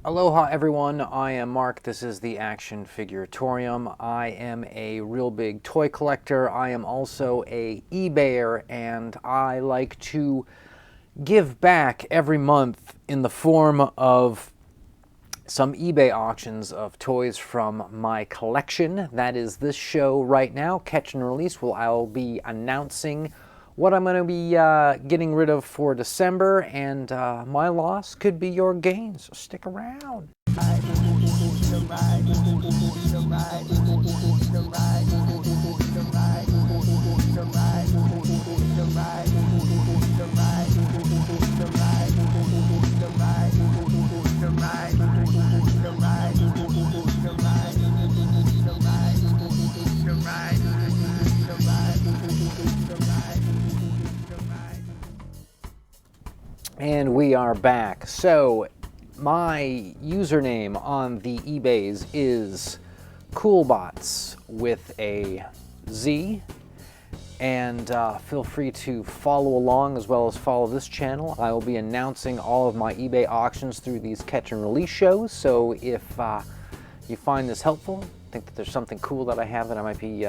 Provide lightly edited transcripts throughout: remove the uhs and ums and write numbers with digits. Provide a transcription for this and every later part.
Aloha everyone, I am Mark. This is the Action Figuratorium. I am a real big toy collector. I am also a eBayer, and I like to give back every month in the form of some eBay auctions of toys from my collection. That is this show right now, Catch and Release, where I'll be announcing what I'm going to be getting rid of for December, and my loss could be your gain, so stick around. And we are back. So my username on the eBays is Coolbots with a Z, and feel free to follow along as well as follow this channel. I will be announcing all of my eBay auctions through these catch and release shows, so if you find this helpful, think that there's something cool that I have that I might be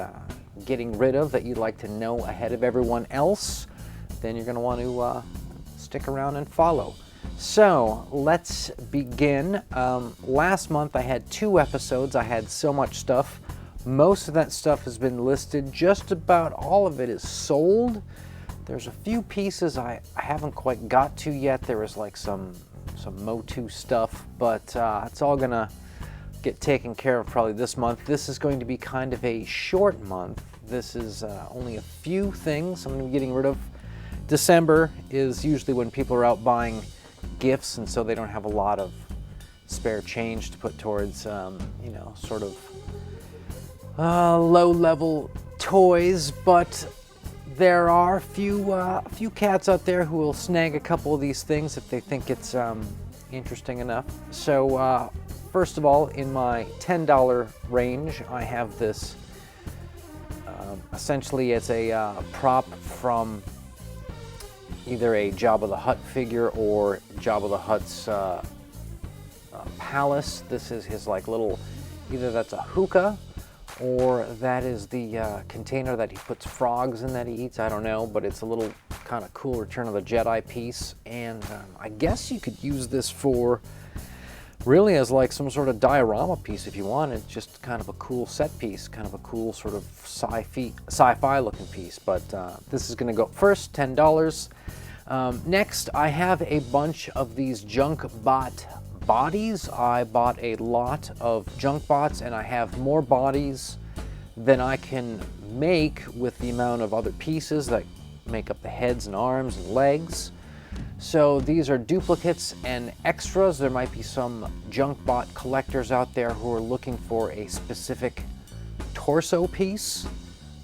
getting rid of that you'd like to know ahead of everyone else, then you're going to want to stick around and follow. So let's begin. Last month I had 2 episodes. I had so much stuff. Most of that stuff has been listed. Just about all of it is sold. There's a few pieces I haven't quite got to yet. There was like some Motu stuff, but it's all gonna get taken care of probably this month. This is going to be kind of a short month. This is only a few things I'm gonna be getting rid of. December is usually when people are out buying gifts, and so they don't have a lot of spare change to put towards, you know, sort of low-level toys. But there are a few cats out there who will snag a couple of these things if they think it's interesting enough. So first of all, in my $10 range, I have this. Essentially, it's a prop from either a Jabba the Hutt figure or Jabba the Hutt's palace. This is his like little, either that's a hookah or that is the container that he puts frogs in that he eats. I don't know, but it's a little kind of cool Return of the Jedi piece, and I guess you could use this for really as like some sort of diorama piece if you want. It's just kind of a cool set piece, kind of a cool sort of sci-fi looking piece. But this is going to go first, $10. Next, I have a bunch of these junk bot bodies. I bought a lot of junk bots, and I have more bodies than I can make with the amount of other pieces that make up the heads and arms and legs. So these are duplicates and extras. There might be some junk bot collectors out there who are looking for a specific torso piece,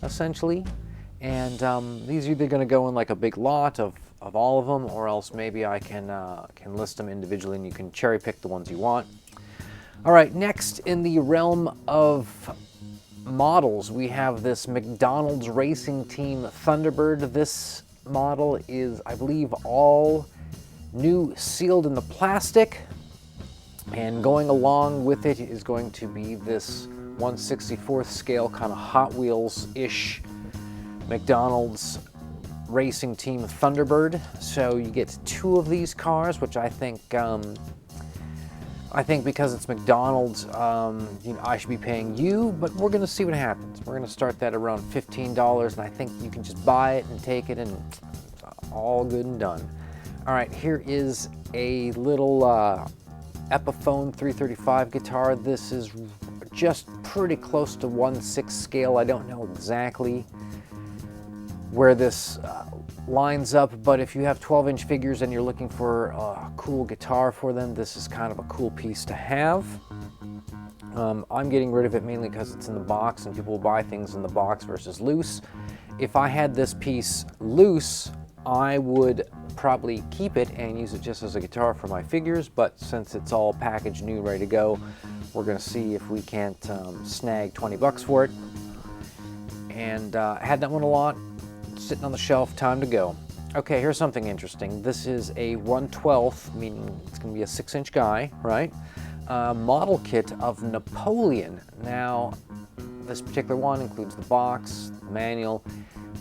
essentially. And these are either going to go in like a big lot of all of them, or else maybe I can list them individually and you can cherry pick the ones you want. All right, next in the realm of models, we have this McDonald's racing team Thunderbird. This model is, I believe, all new, sealed in the plastic, and going along with it is going to be this 1/64th scale kind of Hot Wheels-ish McDonald's racing team Thunderbird. So you get 2 of these cars, which I think because it's McDonald's, you know, I should be paying you, but we're going to see what happens. We're going to start that around $15, and I think you can just buy it and take it, and it's all good and done. All right, here is a little Epiphone 335 guitar. This is just pretty close to 1/6 scale. I don't know exactly where this lines up, but if you have 12-inch figures and you're looking for a cool guitar for them, this is kind of a cool piece to have. I'm getting rid of it mainly because it's in the box, and people will buy things in the box versus loose. If I had this piece loose, I would probably keep it and use it just as a guitar for my figures, but since it's all packaged new, ready to go, we're going to see if we can't snag 20 bucks for it. And I had that one a lot, sitting on the shelf, time to go. Okay, here's something interesting. This is a 1/12, meaning it's going to be a 6-inch guy, right? Model kit of Napoleon. Now, this particular one includes the box, the manual,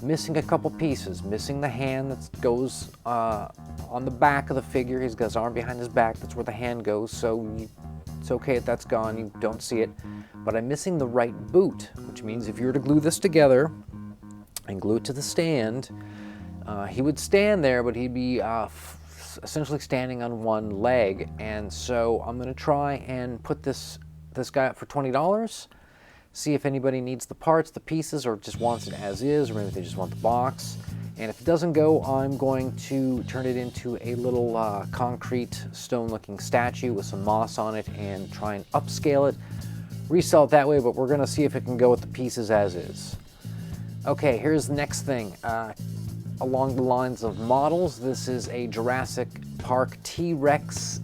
missing a couple pieces, missing the hand that goes on the back of the figure. He's got his arm behind his back, that's where the hand goes, so it's okay if that's gone, you don't see it. But I'm missing the right boot, which means if you were to glue this together and glue it to the stand, he would stand there, but he'd be essentially standing on one leg. And so I'm going to try and put this guy up for $20, see if anybody needs the parts, the pieces, or just wants it as is, or maybe they just want the box. And if it doesn't go, I'm going to turn it into a little concrete stone-looking statue with some moss on it and try and upscale it, resell it that way, but we're going to see if it can go with the pieces as is. Okay, here's the next thing. Along the lines of models, this is a Jurassic Park T-Rex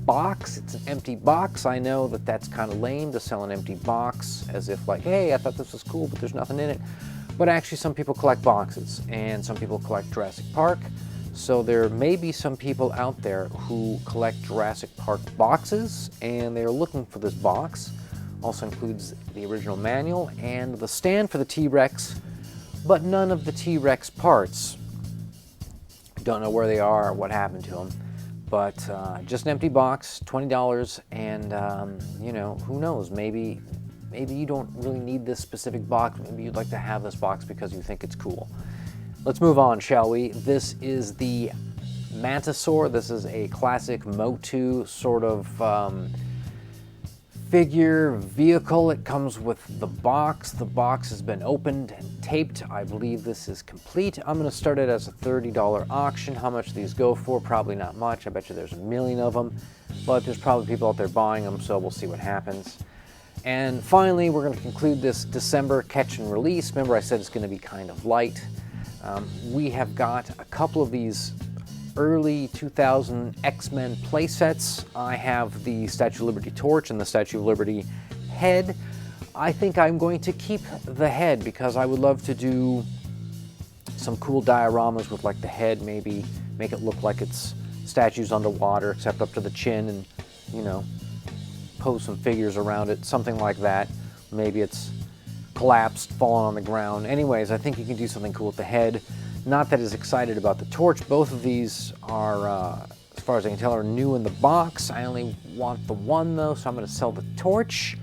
box. It's an empty box. I know that that's kind of lame to sell an empty box as if like, hey, I thought this was cool, but there's nothing in it. But actually some people collect boxes and some people collect Jurassic Park. So there may be some people out there who collect Jurassic Park boxes and they're looking for this box. Also includes the original manual and the stand for the T-Rex, but none of the T-Rex parts. Don't know where they are or what happened to them, but just an empty box, $20, and you know, who knows, maybe you don't really need this specific box, maybe you'd like to have this box because you think it's cool. Let's move on, shall we? This is the Mantisaur. This is a classic Motu sort of figure vehicle. It comes with the box. The box has been opened and taped. I believe this is complete. I'm going to start it as a $30 auction. How much these go for? Probably not much. I bet you there's a million of them, but there's probably people out there buying them, so we'll see what happens. And finally, we're going to conclude this December catch and release. Remember, I said it's going to be kind of light. We have got a couple of these early 2000 X-Men playsets. I have the Statue of Liberty torch and the Statue of Liberty head. I think I'm going to keep the head because I would love to do some cool dioramas with like the head, maybe make it look like it's statues underwater except up to the chin, and you know, pose some figures around it, something like that. Maybe it's collapsed, fallen on the ground. Anyways, I think you can do something cool with the head. Not that as excited about the torch. Both of these are, as far as I can tell, are new in the box. I only want the one though, so I'm going to sell the torch.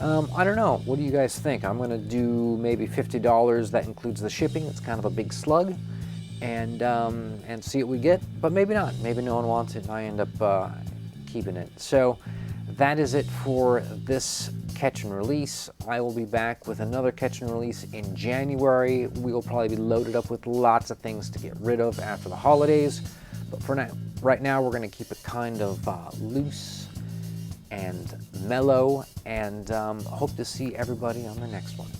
I don't know. What do you guys think? I'm going to do maybe $50. That includes the shipping. It's kind of a big slug, and see what we get. But maybe not. Maybe no one wants it, and I end up keeping it. So that is it for this catch and release. I will be back with another catch and release in January. We will probably be loaded up with lots of things to get rid of after the holidays. But for now, right now, we're going to keep it kind of loose and mellow, and hope to see everybody on the next one.